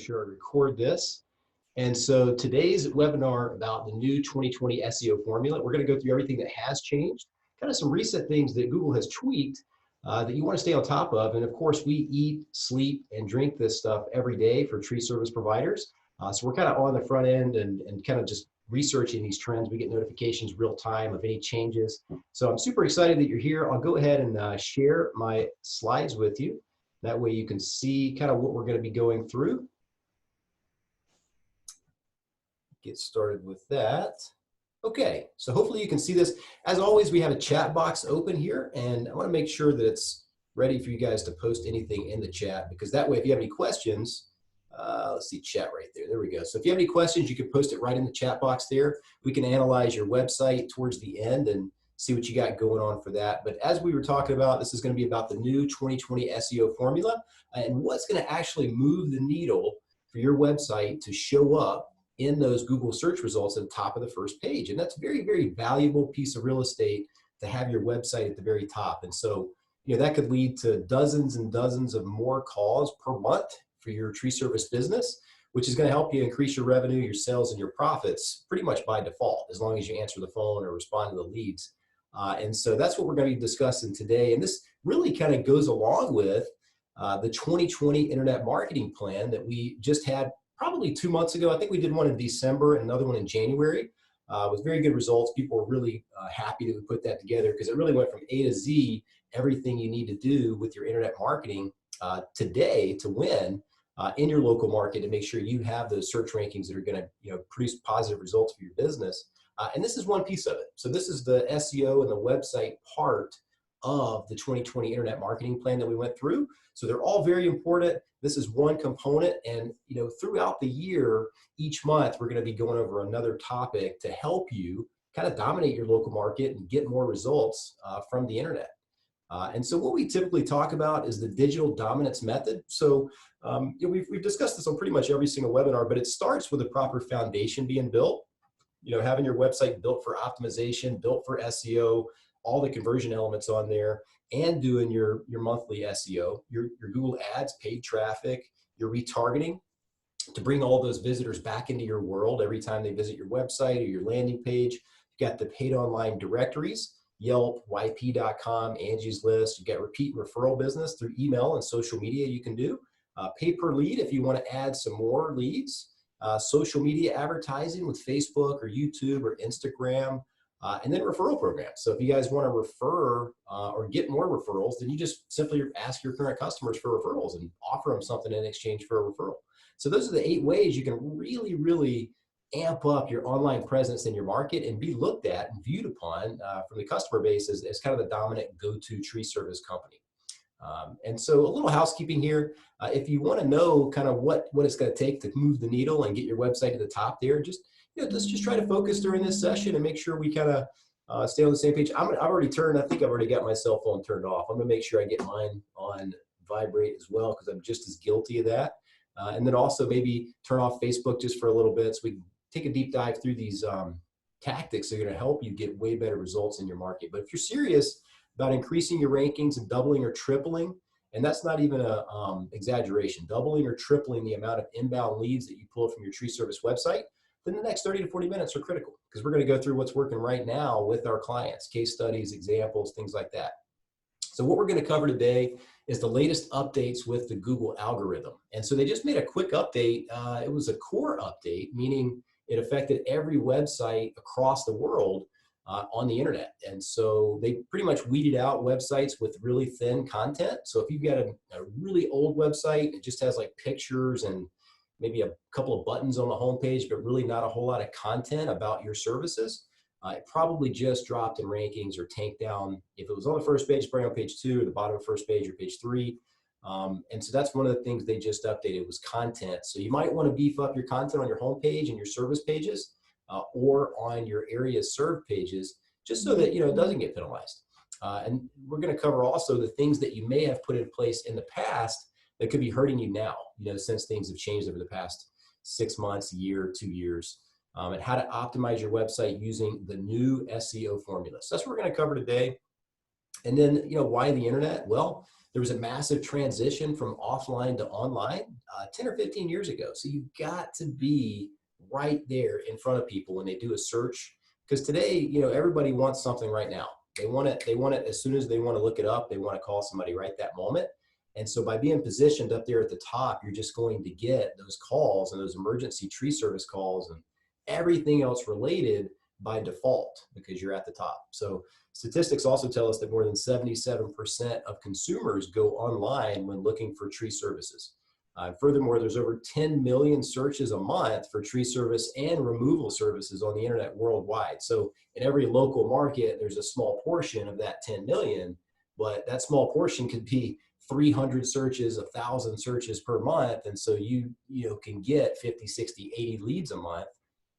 sure I record this. And so today's webinar about the new 2020 SEO formula, we're going to go through everything that has changed, kind of some recent things that Google has tweaked that you want to stay on top of. And of course, we eat, sleep, and drink this stuff every day for tree service providers. So we're kind of on the front end and kind of just researching these trends. We get notifications real time of any changes. So I'm super excited that you're here. I'll go ahead and share my slides with you. That way you can see kind of what we're going to be going through. Get started with that. Okay, so hopefully you can see this. As always, we have a chat box open here, and I want to make sure that it's ready for you guys to post anything in the chat, because that way if you have any questions, let's see, chat right there. There we go. So if you have any questions, you can post it right in the chat box there. We can analyze your website towards the end and see what you got going on for that. But as we were talking about, this is going to be about the new 2020 SEO formula and what's going to actually move the needle for your website to show up in those Google search results at the top of the first page. And that's a very, very valuable piece of real estate to have your website at the very top. And so, you know, that could lead to dozens and dozens of more calls per month for your tree service business, which is going to help you increase your revenue, your sales, and your profits pretty much by default, as long as you answer the phone or respond to the leads. And so that's what we're going to be discussing today. And this really kind of goes along with the 2020 Internet Marketing Plan that we just had probably 2 months ago. I think we did one in December and another one in January with very good results. People were really happy that we put that together, because it really went from A to Z, everything you need to do with your internet marketing today to win in your local market to make sure you have those search rankings that are going to produce positive results for your business. And this is one piece of it. So this is the SEO and the website part of the 2020 Internet Marketing Plan that we went through. So they're all very important. This is one component, and throughout the year, each month, we're going to be going over another topic to help you kind of dominate your local market and get more results from the internet. And so what we typically talk about is the digital dominance method. So we've discussed this on pretty much every single webinar, but it starts with a proper foundation being built. Having your website built for optimization, built for SEO, all the conversion elements on there, and doing your monthly SEO, your Google Ads, paid traffic, your retargeting to bring all those visitors back into your world every time they visit your website or your landing page. You've got the paid online directories, Yelp, YP.com, Angie's List. You've got repeat and referral business through email and social media you can do. Pay per lead if you want to add some more leads. Social media advertising with Facebook or YouTube or Instagram. And then referral programs. So if you guys want to refer or get more referrals, then you just simply ask your current customers for referrals and offer them something in exchange for a referral. So those are the 8 ways you can really, really amp up your online presence in your market and be looked at and viewed upon from the customer base as kind of the dominant go-to tree service company. And so a little housekeeping here. If you want to know kind of what it's going to take to move the needle and get your website to the top there, let's just try to focus during this session and make sure we kind of stay on the same page. I think I've already got my cell phone turned off. I'm gonna make sure I get mine on vibrate as well, because I'm just as guilty of that. And then also maybe turn off Facebook just for a little bit so we can take a deep dive through these tactics that are gonna help you get way better results in your market. But if you're serious about increasing your rankings and doubling or tripling, and that's not even a exaggeration, doubling or tripling the amount of inbound leads that you pull from your tree service website, then the next 30 to 40 minutes are critical, because we're going to go through what's working right now with our clients, case studies, examples, things like that. So what we're going to cover today is the latest updates with the Google algorithm. And so they just made a quick update. It was a core update, meaning it affected every website across the world on the internet. And so they pretty much weeded out websites with really thin content. So if you've got a really old website, it just has like pictures and maybe a couple of buttons on the homepage, but really not a whole lot of content about your services, it probably just dropped in rankings or tanked down. If it was on the first page, probably on page 2 or the bottom of the first page or page 3. And so that's one of the things they just updated was content. So you might want to beef up your content on your homepage and your service pages or on your area served pages, just so that it doesn't get penalized. And we're going to cover also the things that you may have put in place in the past that could be hurting you now, since things have changed over the past 6 months, year, 2 years, and how to optimize your website using the new SEO formula. So that's what we're going to cover today. And then, why the internet? Well, there was a massive transition from offline to online 10 or 15 years ago. So you've got to be right there in front of people when they do a search. Because today, you know, everybody wants something right now. They want it as soon as they want to look it up. They want to call somebody right that moment. And so by being positioned up there at the top, you're just going to get those calls and those emergency tree service calls and everything else related by default because you're at the top. So statistics also tell us that more than 77% of consumers go online when looking for tree services. Furthermore, there's over 10 million searches a month for tree service and removal services on the internet worldwide. So in every local market, there's a small portion of that 10 million, but that small portion could be 300 searches, 1,000 searches per month. And so you can get 50, 60, 80 leads a month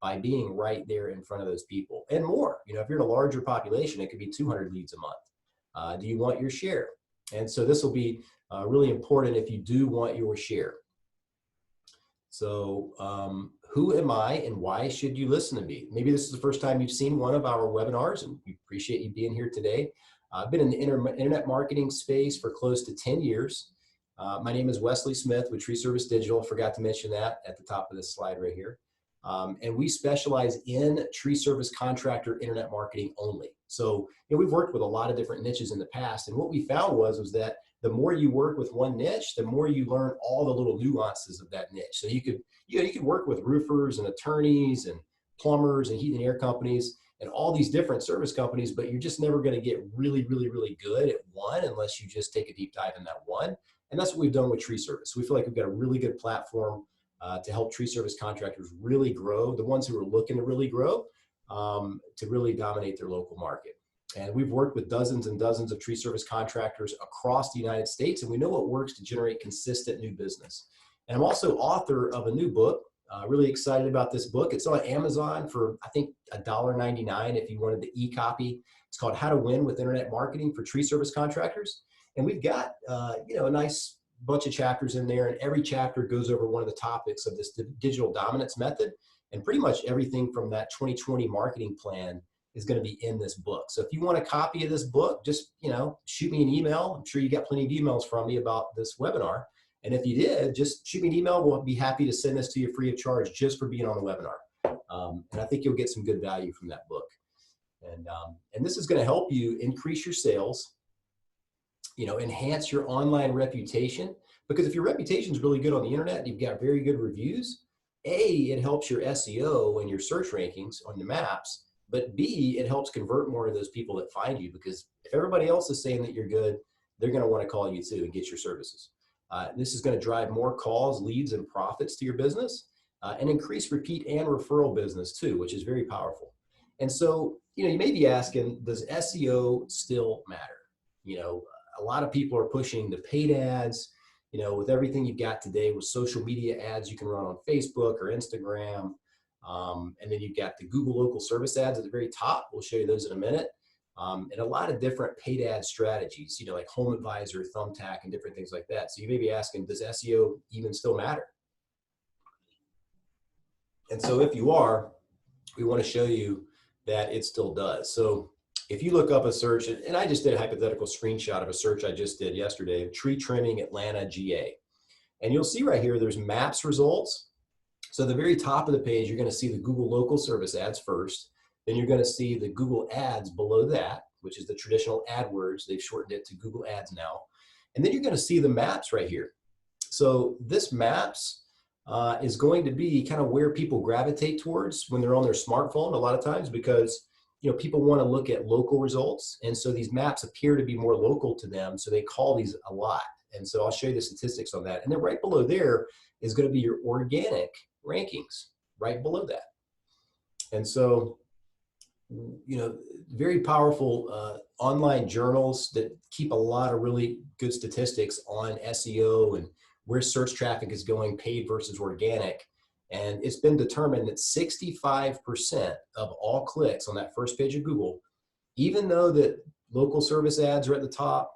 by being right there in front of those people and more. You know, if you're in a larger population, it could be 200 leads a month. Do you want your share? And so this will be really important if you do want your share. So who am I and why should you listen to me? Maybe this is the first time you've seen one of our webinars and we appreciate you being here today. I've been in the internet marketing space for close to 10 years. My name is Wesley Smith with Tree Service Digital. Forgot to mention that at the top of this slide right here. And we specialize in tree service contractor internet marketing only. So we've worked with a lot of different niches in the past. And what we found was that the more you work with one niche, the more you learn all the little nuances of that niche. So you could work with roofers and attorneys and plumbers and heat and air companies and all these different service companies, but you're just never going to get really, really, really good at one unless you just take a deep dive in that one. And that's what we've done with tree service. We feel like we've got a really good platform to help tree service contractors really grow, the ones who are looking to really grow, to really dominate their local market. And we've worked with dozens and dozens of tree service contractors across the United States, and we know what works to generate consistent new business. And I'm also author of a new book. Really excited about this book. It's on Amazon for, I think, $1.99 if you wanted the e-copy. It's called How to Win with Internet Marketing for Tree Service Contractors. And we've got, a nice bunch of chapters in there, and every chapter goes over one of the topics of this digital dominance method. And pretty much everything from that 2020 marketing plan is going to be in this book. So if you want a copy of this book, just, shoot me an email. I'm sure you got plenty of emails from me about this webinar. And if you did, just shoot me an email. We'll be happy to send this to you free of charge just for being on the webinar. And I think you'll get some good value from that book. And this is going to help you increase your sales, enhance your online reputation. Because if your reputation is really good on the internet, you've got very good reviews, A, it helps your SEO and your search rankings on the maps, but B, it helps convert more of those people that find you, because if everybody else is saying that you're good, they're going to want to call you too and get your services. This is going to drive more calls, leads, and profits to your business, and increase repeat and referral business too, which is very powerful. And so, you may be asking, does SEO still matter? A lot of people are pushing the paid ads, with everything you've got today with social media ads you can run on Facebook or Instagram. And then you've got the Google local service ads at the very top. We'll show you those in a minute. And a lot of different paid ad strategies, like Home Advisor, Thumbtack, and different things like that. So you may be asking, does SEO even still matter? And so if you are, we want to show you that it still does. So if you look up a search, and I just did a hypothetical screenshot of a search I just did yesterday, tree trimming Atlanta, GA. And you'll see right here, there's maps results. So at the very top of the page, you're going to see the Google local service ads first. Then you're going to see the Google ads below that, which is the traditional AdWords. They've shortened it to Google ads now. And then you're going to see the maps right here. So this maps is going to be kind of where people gravitate towards when they're on their smartphone a lot of times, because people want to look at local results. And so these maps appear to be more local to them. So they call these a lot. And so I'll show you the statistics on that. And then right below there is going to be your organic rankings right below that. And so, very powerful online journals that keep a lot of really good statistics on SEO and where search traffic is going, paid versus organic. And it's been determined that 65% of all clicks on that first page of Google, even though that local service ads are at the top,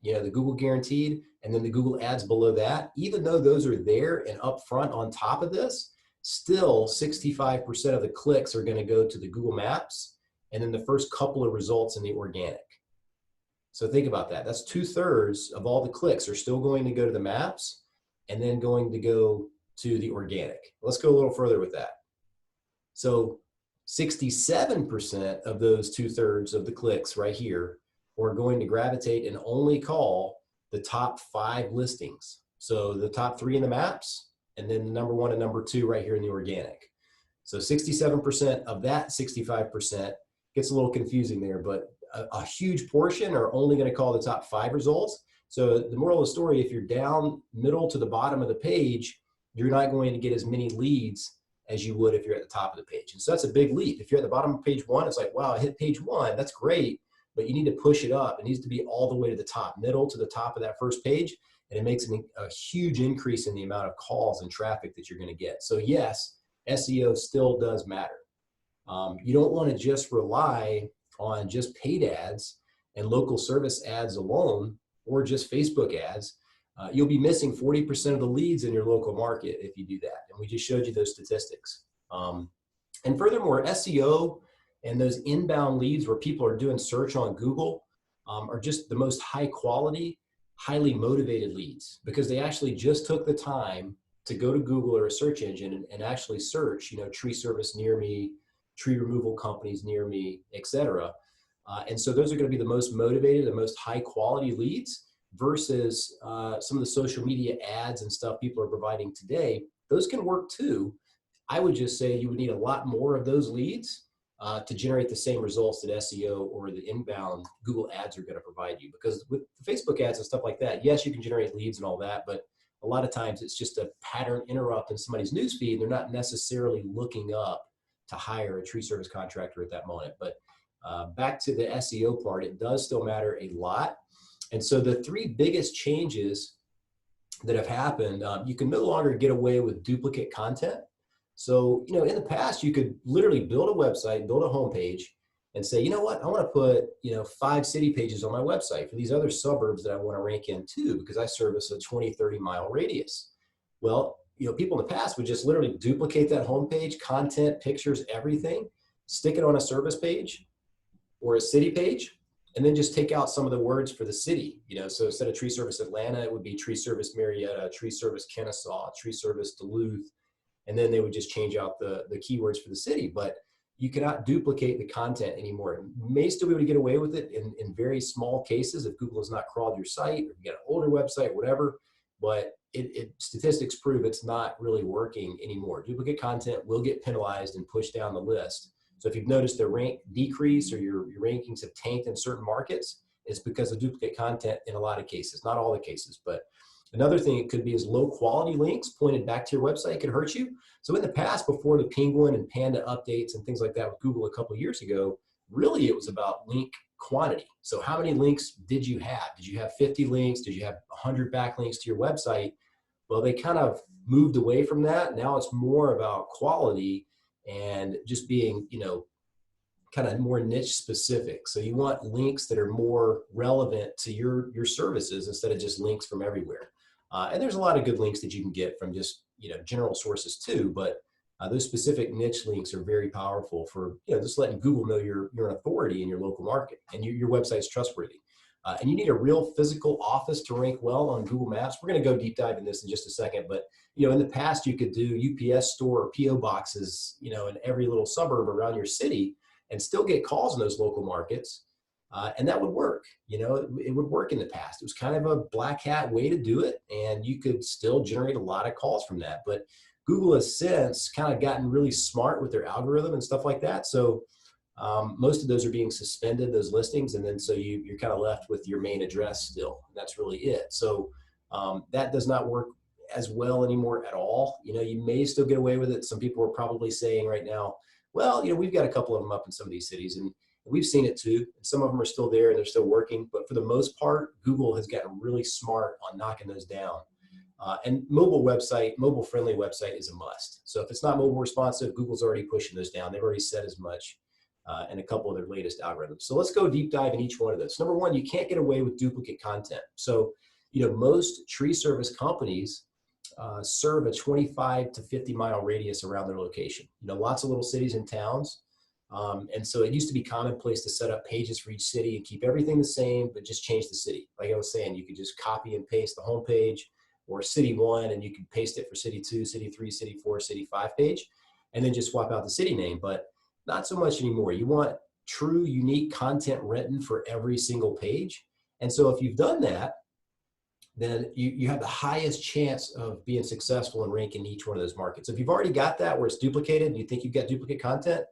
the Google guaranteed, and then the Google ads below that, even though those are there and up front on top of this, still 65% of the clicks are going to go to the Google Maps and then the first couple of results in the organic. So think about that. That's 2/3 of all the clicks are still going to go to the maps and then going to go to the organic. Let's go a little further with that. So 67% of those 2/3 of the clicks right here are going to gravitate and only call the top 5 listings. So the top 3 in the maps, and then the number 1 and number 2 right here in the organic. So 67% of that 65% gets a little confusing there, but a huge portion are only going to call the top 5 results. So the moral of the story, if you're down middle to the bottom of the page, you're not going to get as many leads as you would if you're at the top of the page. And so that's a big leap. If you're at the bottom of page 1, it's like, wow, I hit page 1, that's great, but you need to push it up. It needs to be all the way to the top, middle to the top of that first page, and it makes a huge increase in the amount of calls and traffic that you're going to get. So yes, SEO still does matter. You don't want to just rely on just paid ads and local service ads alone, or just Facebook ads. You'll be missing 40% of the leads in your local market if you do that. And we just showed you those statistics. And furthermore, SEO and those inbound leads where people are doing search on Google are just the most high quality, highly motivated leads, because they actually just took the time to go to Google or a search engine and actually search, tree service near me, tree removal companies near me, etc. And so those are going to be the most motivated, the most high quality leads versus some of the social media ads and stuff people are providing today. Those can work too. I would just say you would need a lot more of those leads to generate the same results that SEO or the inbound Google ads are going to provide you. Because with the Facebook ads and stuff like that, yes, you can generate leads and all that, but a lot of times it's just a pattern interrupt in somebody's newsfeed. They're not necessarily looking up to hire a tree service contractor at that moment. But back to the SEO part, it does still matter a lot. And so the 3 biggest changes that have happened, you can no longer get away with duplicate content. So, in the past, you could literally build a website, build a homepage, and say, you know what, I want to put, 5 city pages on my website for these other suburbs that I want to rank in too, because I service a 20, 30 mile radius. Well, people in the past would just literally duplicate that homepage, content, pictures, everything, stick it on a service page or a city page, and then just take out some of the words for the city. So instead of Tree Service Atlanta, it would be Tree Service Marietta, Tree Service Kennesaw, Tree Service Duluth, and then they would just change out the keywords for the city. But you cannot duplicate the content anymore. You may still be able to get away with it in very small cases if Google has not crawled your site, or you got an older website, whatever, but statistics prove it's not really working anymore. Duplicate content will get penalized and pushed down the list. So if you've noticed the rank decrease or your rankings have tanked in certain markets, it's because of duplicate content in a lot of cases, not all the cases. But another thing it could be is low quality links pointed back to your website could hurt you. So in the past, before the Penguin and Panda updates and things like that with Google a couple of years ago, really it was about link quantity. So how many links did you have? Did you have 50 links? Did you have 100 backlinks to your website? Well, they kind of moved away from that. Now it's more about quality and just being, kind of more niche specific. So you want links that are more relevant to your services instead of just links from everywhere. And there's a lot of good links that you can get from just, general sources too, but those specific niche links are very powerful for, just letting Google know you're an authority in your local market and your website's trustworthy. And you need a real physical office to rank well on Google Maps. We're going to go deep dive in this in just a second, but in the past you could do UPS store or PO boxes, in every little suburb around your city and still get calls in those local markets. And that would work. It would work in the past. It was kind of a black hat way to do it, and you could still generate a lot of calls from that. But Google has since kind of gotten really smart with their algorithm and stuff like that. So most of those are being suspended, those listings, and then so you're kind of left with your main address still. And that's really it. So that does not work as well anymore at all. You may still get away with it. Some people are probably saying right now, well, we've got a couple of them up in some of these cities, and we've seen it too. And some of them are still there and they're still working. But for the most part, Google has gotten really smart on knocking those down. And mobile-friendly website is a must. So if it's not mobile responsive, Google's already pushing those down. They've already said as much in a couple of their latest algorithms. So let's go deep dive in each one of those. Number one, you can't get away with duplicate content. So, most tree service companies serve a 25 to 50 mile radius around their location. Lots of little cities and towns. And so it used to be commonplace to set up pages for each city and keep everything the same, but just change the city. Like I was saying, you could just copy and paste the home page or city 1, and you can paste it for city 2, city 3, city 4, city 5 page, and then just swap out the city name. But not so much anymore. You want true, unique content written for every single page. And so if you've done that, then you have the highest chance of being successful and ranking each one of those markets. If you've already got that where it's duplicated and you think you've got duplicate content,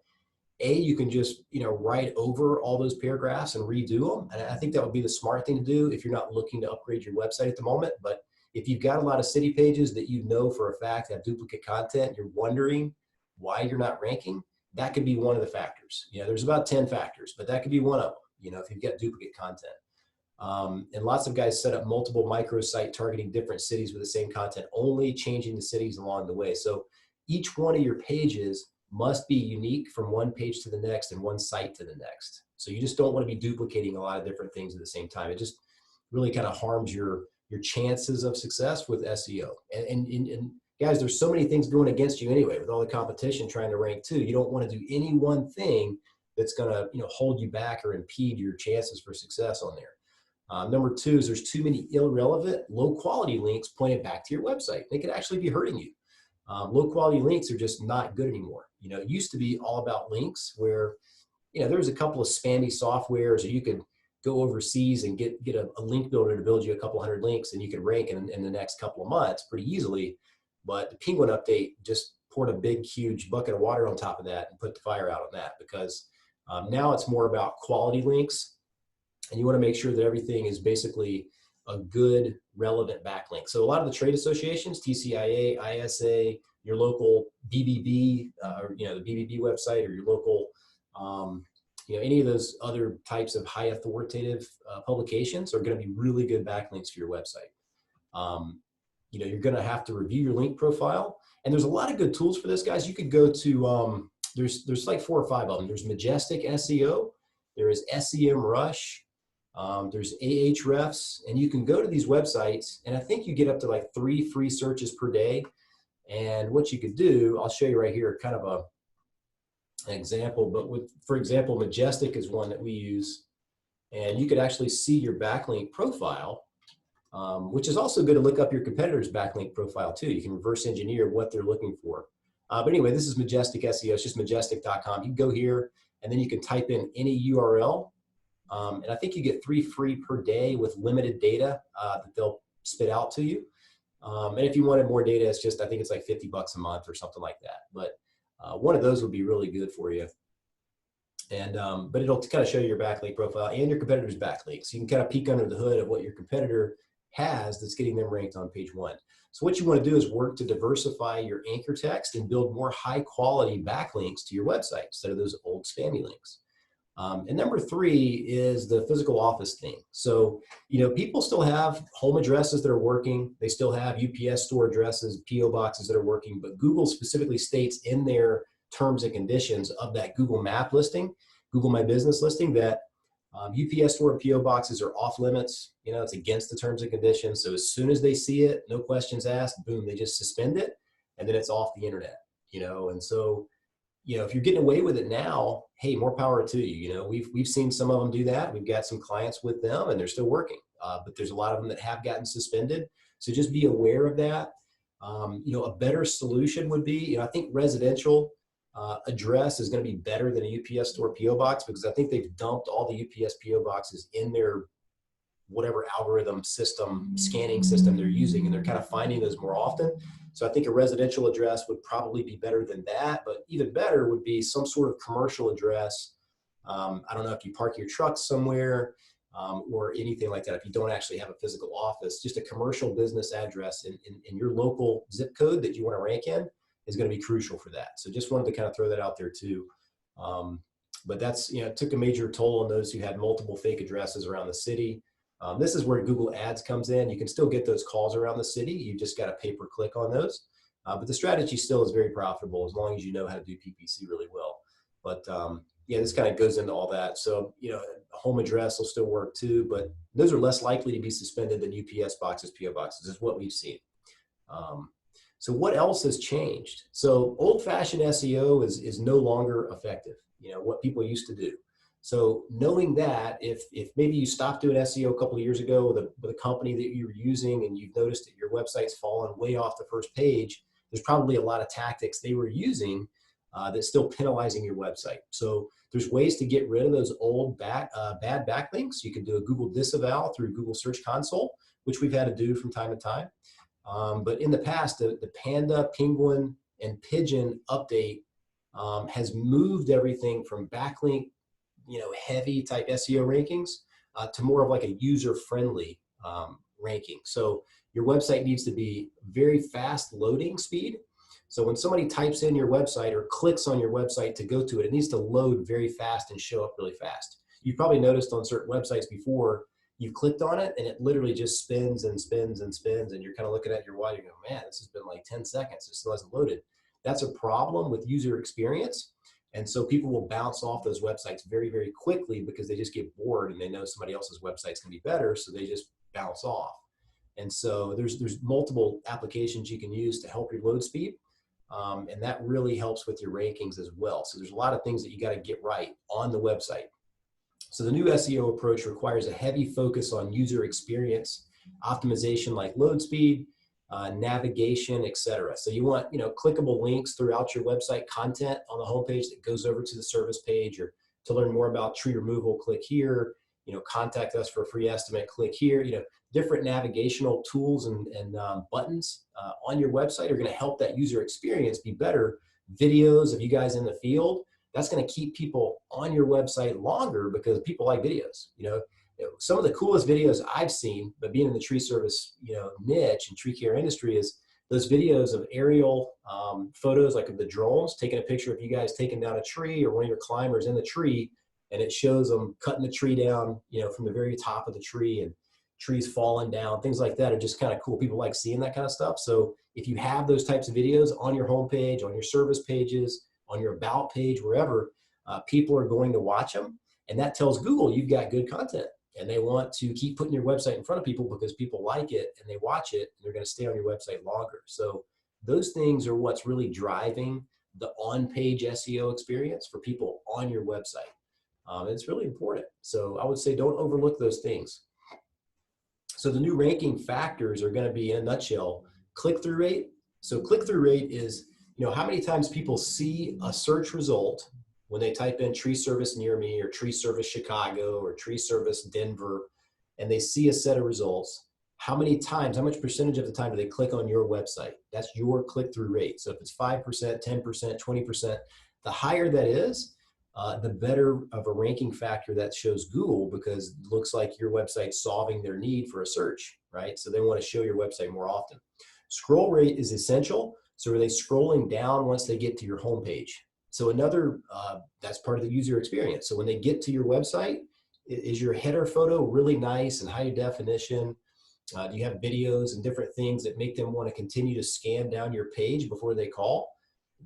you can just write over all those paragraphs and redo them. And I think that would be the smart thing to do if you're not looking to upgrade your website at the moment. But if you've got a lot of city pages that you know for a fact have duplicate content, you're wondering why you're not ranking, that could be one of the factors. There's about 10 factors, but that could be one of them, if you've got duplicate content. And lots of guys set up multiple microsite targeting different cities with the same content, only changing the cities along the way. So each one of your pages must be unique from one page to the next and one site to the next. So you just don't want to be duplicating a lot of different things at the same time. It just really kind of harms your chances of success with SEO. And guys, there's so many things going against you anyway, with all the competition trying to rank too. You don't want to do any one thing that's going to hold you back or impede your chances for success on there. Number 2 is there's too many irrelevant, low quality links pointed back to your website. They could actually be hurting you. Low quality links are just not good anymore. It used to be all about links where, there was a couple of spammy softwares, or you could go overseas and get a link builder to build you a couple hundred links, and you could rank in the next couple of months pretty easily. But the Penguin update just poured a big, huge bucket of water on top of that and put the fire out on that, because now it's more about quality links, and you want to make sure that everything is basically a good, relevant backlink. So a lot of the trade associations, TCIA, ISA, your local BBB, the BBB website, or your local, any of those other types of high authoritative publications are going to be really good backlinks for your website. You're going to have to review your link profile, and there's a lot of good tools for this, guys. You could go to, there's like 4 or 5 of them. There's Majestic SEO, there is SEMrush, there's Ahrefs, and you can go to these websites, and I think you get up to like 3 free searches per day. And what you could do, I'll show you right here, kind of an example, but for example, Majestic is one that we use, and you could actually see your backlink profile, which is also good to look up your competitor's backlink profile too. You can reverse engineer what they're looking for. But anyway, this is Majestic SEO. It's just majestic.com. You can go here, and then you can type in any URL. And I think you get 3 free per day with limited data that they'll spit out to you. And if you wanted more data, I think it's like $50 a month or something like that. But one of those would be really good for you. And but it'll kind of show you your backlink profile and your competitor's backlinks. So you can kind of peek under the hood of what your competitor has that's getting them ranked on page 1. So what you want to do is work to diversify your anchor text and build more high quality backlinks to your website instead of those old spammy links. And number 3 is the physical office thing. So, people still have home addresses that are working. They still have UPS store addresses, PO boxes that are working, but Google specifically states in their terms and conditions of that Google Map listing, Google My Business listing, that UPS store and PO boxes are off limits. It's against the terms and conditions. So as soon as they see it, no questions asked, boom, they just suspend it, and then it's off the internet, and so, if you're getting away with it now, hey, more power to you. We've seen some of them do that. We've got some clients with them, and they're still working. But there's a lot of them that have gotten suspended. So just be aware of that. A better solution would be, I think residential address is going to be better than a UPS store PO box, because I think they've dumped all the UPS PO boxes in their whatever algorithm system, scanning system they're using, and they're kind of finding those more often. So I think a residential address would probably be better than that, but even better would be some sort of commercial address. I don't know if you park your truck somewhere or anything like that. If you don't actually have a physical office, just a commercial business address in your local zip code that you want to rank in is going to be crucial for that. So just wanted to kind of throw that out there too. But that's, it took a major toll on those who had multiple fake addresses around the city. This is where Google Ads comes in. You can still get those calls around the city. You just got to pay-per-click on those. But the strategy still is very profitable as long as you know how to do PPC really well. But this kind of goes into all that. So, home address will still work too, but those are less likely to be suspended than UPS boxes, PO boxes, is what we've seen. So what else has changed? So old-fashioned SEO is no longer effective. what people used to do. So knowing that, if maybe you stopped doing SEO a couple of years ago with a company that you were using and you've noticed that your website's fallen way off the first page, there's probably a lot of tactics they were using that's still penalizing your website. So there's ways to get rid of those old bad backlinks. You can do a Google disavow through Google Search Console, which we've had to do from time to time. But in the past, the Panda, Penguin, and Pigeon update has moved everything from backlink, heavy type SEO rankings to more of like a user-friendly ranking. So your website needs to be very fast loading speed. So when somebody types in your website or clicks on your website to go to it, it needs to load very fast and show up really fast. You've probably noticed on certain websites before, you've clicked on it and it literally just spins and spins and spins, and you're kind of looking at your watch and go, man, this has been like 10 seconds, it still hasn't loaded. That's a problem with user experience. And so people will bounce off those websites very, very quickly because they just get bored and they know somebody else's website's gonna be better, so they just bounce off. And so there's multiple applications you can use to help your load speed. And that really helps with your rankings as well. So there's a lot of things that you got to get right on the website. So the new SEO approach requires a heavy focus on user experience, optimization like load speed, navigation, etc. So you want, clickable links throughout your website content on the homepage that goes over to the service page, or to learn more about tree removal, click here, contact us for a free estimate, click here. Different navigational tools and buttons on your website are going to help that user experience be better. Videos of you guys in the field, that's going to keep people on your website longer because people like videos. Some of the coolest videos I've seen, but being in the tree service, niche and tree care industry, is those videos of aerial photos, like of the drones, taking a picture of you guys taking down a tree or one of your climbers in the tree, and it shows them cutting the tree down, from the very top of the tree, and trees falling down, things like that are just kind of cool. People like seeing that kind of stuff. So if you have those types of videos on your homepage, on your service pages, on your about page, wherever, people are going to watch them. And that tells Google you've got good content. And they want to keep putting your website in front of people because people like it and they watch it, and they're going to stay on your website longer. So those things are what's really driving the on-page SEO experience for people on your website. It's really important. So I would say don't overlook those things. So the new ranking factors are going to be, in a nutshell, click-through rate. So click-through rate is, how many times people see a search result when they type in tree service near me, or tree service Chicago, or tree service Denver, and they see a set of results. How many times, how much percentage of the time do they click on your website? That's your click-through rate. So if it's 5%, 10%, 20%, the higher that is, the better of a ranking factor that shows Google, because it looks like your website's solving their need for a search, right? So they want to show your website more often. Scroll rate is essential. So are they scrolling down once they get to your homepage? So another, that's part of the user experience. So when they get to your website, is your header photo really nice and high definition? Do you have videos and different things that make them want to continue to scan down your page before they call?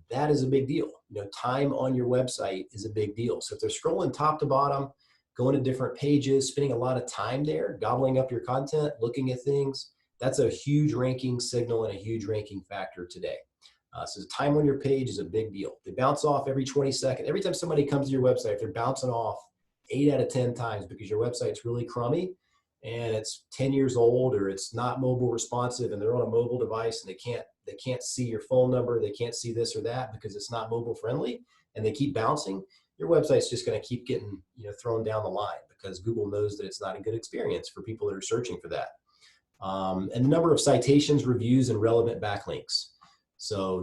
That is a big deal. Time on your website is a big deal. So if they're scrolling top to bottom, going to different pages, spending a lot of time there, gobbling up your content, looking at things, that's a huge ranking signal and a huge ranking factor today. So the time on your page is a big deal. They bounce off every 20 seconds. Every time somebody comes to your website, if they're bouncing off 8 out of 10 times because your website's really crummy and it's 10 years old, or it's not mobile responsive, and they're on a mobile device and they can't see your phone number, they can't see this or that because it's not mobile friendly, and they keep bouncing, your website's just going to keep getting thrown down the line because Google knows that it's not a good experience for people that are searching for that. And the number of citations, reviews, and relevant backlinks. So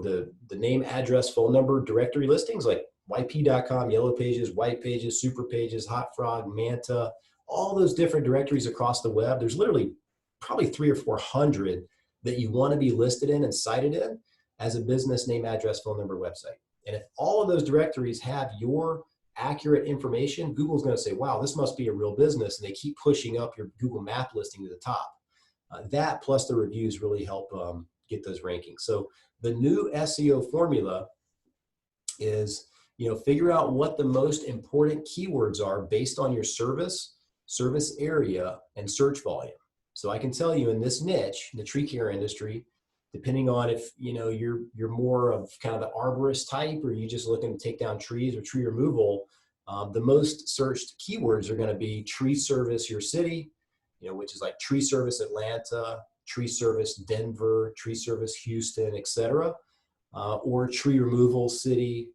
the name, address, phone number, directory listings like yp.com, Yellow Pages, White Pages, Super Pages, Hot Frog, Manta, all those different directories across the web. There's literally probably 300 or 400 that you want to be listed in and cited in as a business name, address, phone number, website. And if all of those directories have your accurate information, Google's going to say, wow, this must be a real business. And they keep pushing up your Google map listing to the top. That plus the reviews really help get those rankings. So the new SEO formula is, figure out what the most important keywords are based on your service area, and search volume. So I can tell you in this niche, the tree care industry, depending on if you're more of kind of the arborist type, or you just looking to take down trees or tree removal. The most searched keywords are going to be tree service your city, which is like tree service Atlanta, tree service Denver, tree service Houston, etc. Or tree removal city,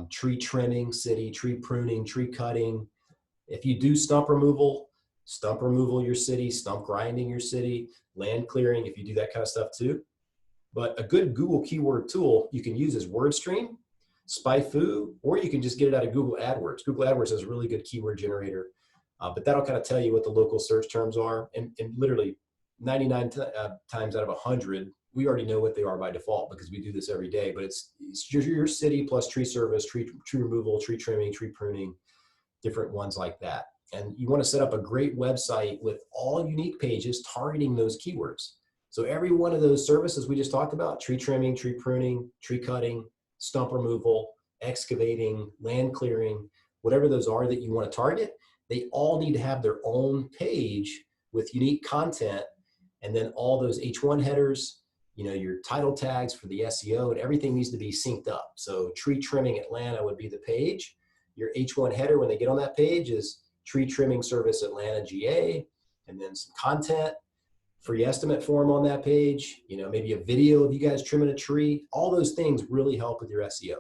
tree trimming city, tree pruning, tree cutting. If you do stump removal your city, stump grinding your city, land clearing, if you do that kind of stuff too. But a good Google keyword tool you can use is WordStream, SpyFu, or you can just get it out of Google AdWords. Google AdWords has a really good keyword generator, but that'll kind of tell you what the local search terms are. And literally 99 times out of 100, we already know what they are by default because we do this every day. But it's your city plus tree service, tree removal, tree trimming, tree pruning, different ones like that. And you want to set up a great website with all unique pages targeting those keywords. So every one of those services we just talked about, tree trimming, tree pruning, tree cutting, stump removal, excavating, land clearing, whatever those are that you want to target, they all need to have their own page with unique content. And then all those H1 headers, your title tags for the SEO, and everything needs to be synced up. So tree trimming Atlanta would be the page. Your H1 header when they get on that page is tree trimming service Atlanta, GA, and then some content, free estimate form on that page, maybe a video of you guys trimming a tree. All those things really help with your SEO.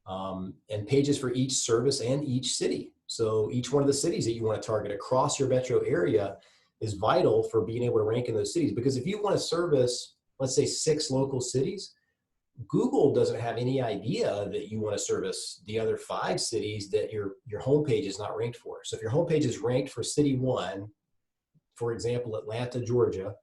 And pages for each service and each city. So each one of the cities that you want to target across your metro area is vital for being able to rank in those cities. Because if you want to service, let's say 6 local cities, Google doesn't have any idea that you want to service the other 5 cities that your homepage is not ranked for. So if your homepage is ranked for city 1, for example, Atlanta, Georgia,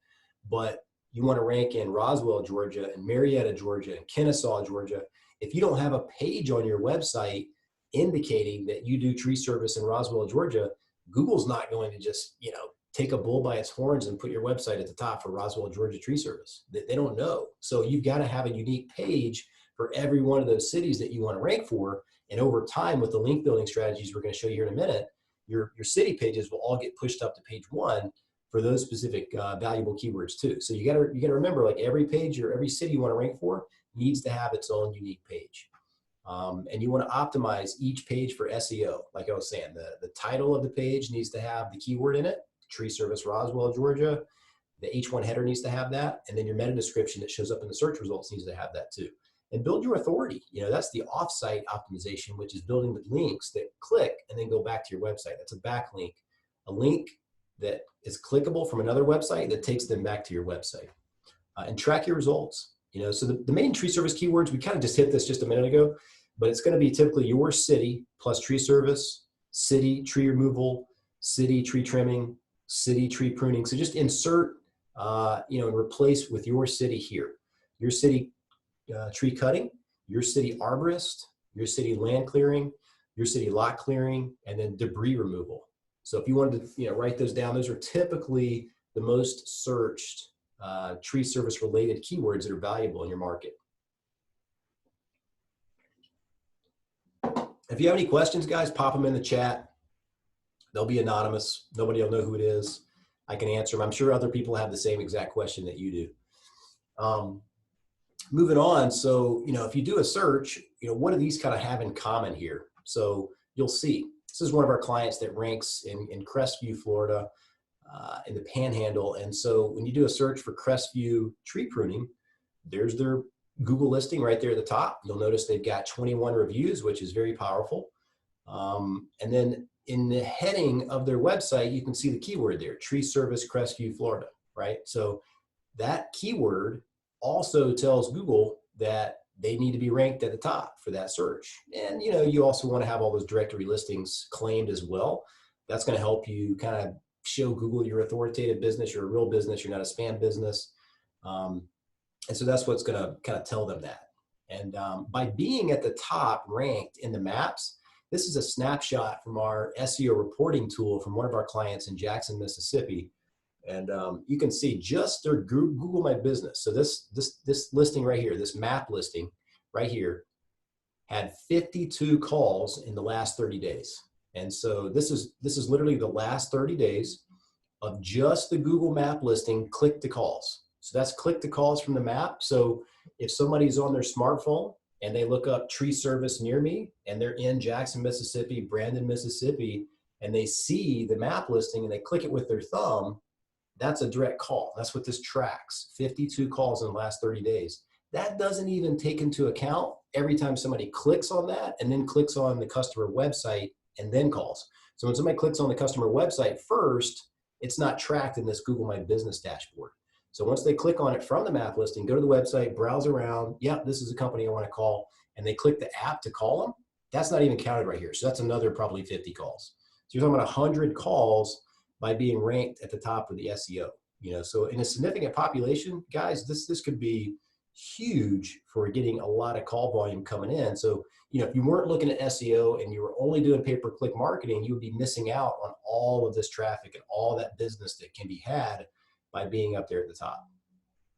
but you want to rank in Roswell, Georgia, and Marietta, Georgia, and Kennesaw, Georgia, if you don't have a page on your website indicating that you do tree service in Roswell, Georgia, Google's not going to just, take a bull by its horns and put your website at the top for Roswell, Georgia tree service. They don't know. So you've got to have a unique page for every one of those cities that you want to rank for. And over time, with the link building strategies we're going to show you here in a minute, your city pages will all get pushed up to page 1 for those specific valuable keywords too. So you got to remember, like every page or every city you want to rank for needs to have its own unique page. And you want to optimize each page for SEO. Like I was saying, the title of the page needs to have the keyword in it. Tree service Roswell, Georgia. The H1 header needs to have that. And then your meta description that shows up in the search results needs to have that too. And build your authority. That's the offsite optimization, which is building with links that click and then go back to your website. That's a backlink, a link that is clickable from another website that takes them back to your website. And track your results. So the main tree service keywords, we kind of just hit this just a minute ago, but it's going to be typically your city plus tree service, city tree removal, city tree trimming, city tree pruning. So just insert, and replace with your city here. Your city tree cutting, your city arborist, your city land clearing, your city lot clearing, and then debris removal. So if you wanted to write those down, those are typically the most searched tree service related keywords that are valuable in your market. If you have any questions, guys, pop them in the chat. They'll be anonymous. Nobody will know who it is. I can answer them. I'm sure other people have the same exact question that you do. Moving on. So, if you do a search, what do these kind of have in common here? So you'll see, this is one of our clients that ranks in Crestview, Florida, in the Panhandle. And so when you do a search for Crestview tree pruning, there's their Google listing right there at the top. You'll notice they've got 21 reviews, which is very powerful. And then in the heading of their website, you can see the keyword there, tree service Crestview, Florida, right? So that keyword also tells Google that they need to be ranked at the top for that search. And you also want to have all those directory listings claimed as well. That's going to help you kind of show Google you're authoritative business, you're a real business, you're not a spam business. And so that's what's going to kind of tell them that. And by being at the top ranked in the maps, this is a snapshot from our SEO reporting tool from one of our clients in Jackson, Mississippi. And you can see just their Google My Business. So this listing right here, this map listing right here, had 52 calls in the last 30 days. And so this is literally the last 30 days of just the Google Map listing click to calls. So that's click to calls from the map. So if somebody's on their smartphone and they look up tree service near me and they're in Jackson, Mississippi, Brandon, Mississippi, and they see the map listing and they click it with their thumb, that's a direct call. That's what this tracks, 52 calls in the last 30 days. That doesn't even take into account every time somebody clicks on that and then clicks on the customer website and then calls. So when somebody clicks on the customer website first, it's not tracked in this Google My Business dashboard. So once they click on it from the map listing, go to the website, browse around, yep, this is a company I want to call, and they click the app to call them, that's not even counted right here. So that's another probably 50 calls. So you're talking about 100 calls by being ranked at the top of the SEO. So in a significant population, guys, this could be huge for getting a lot of call volume coming in. So, if you weren't looking at SEO and you were only doing pay-per-click marketing, you would be missing out on all of this traffic and all that business that can be had by being up there at the top.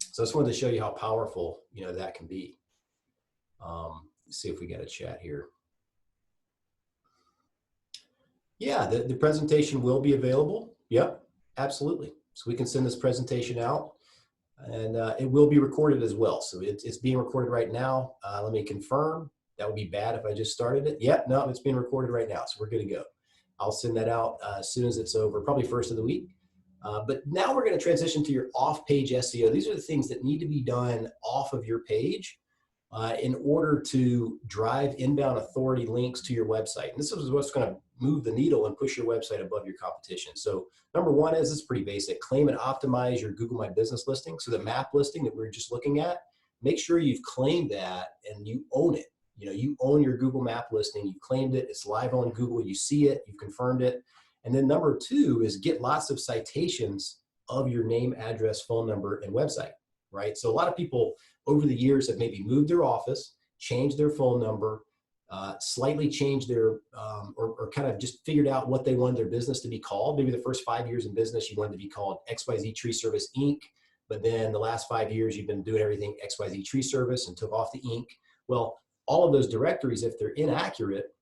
So I just wanted to show you how powerful, that can be. Let's see if we got a chat here. Yeah, the presentation will be available. Yep, absolutely. So we can send this presentation out, and it will be recorded as well. So it's being recorded right now. Let me confirm. That would be bad if I just started it. Yep, no, it's being recorded right now, so we're good to go. I'll send that out as soon as it's over, probably first of the week. But now we're going to transition to your off-page SEO. These are the things that need to be done off of your page in order to drive inbound authority links to your website. And this is what's going to move the needle and push your website above your competition. So number one is, it's pretty basic, claim and optimize your Google My Business listing. So the map listing that we were just looking at, make sure you've claimed that and you own it. You own your Google Map listing, you claimed it, it's live on Google, you see it, you've confirmed it. And then number two is get lots of citations of your name, address, phone number, and website, right? So a lot of people over the years have maybe moved their office, changed their phone number, slightly changed their, or kind of just figured out what they wanted their business to be called. Maybe the first 5 years in business, you wanted to be called XYZ Tree Service Inc. But then the last 5 years, you've been doing everything XYZ Tree Service and took off the Inc. Well, all of those directories, if they're inaccurate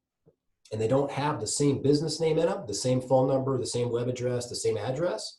and they don't have the same business name in them, the same phone number, the same web address, the same address,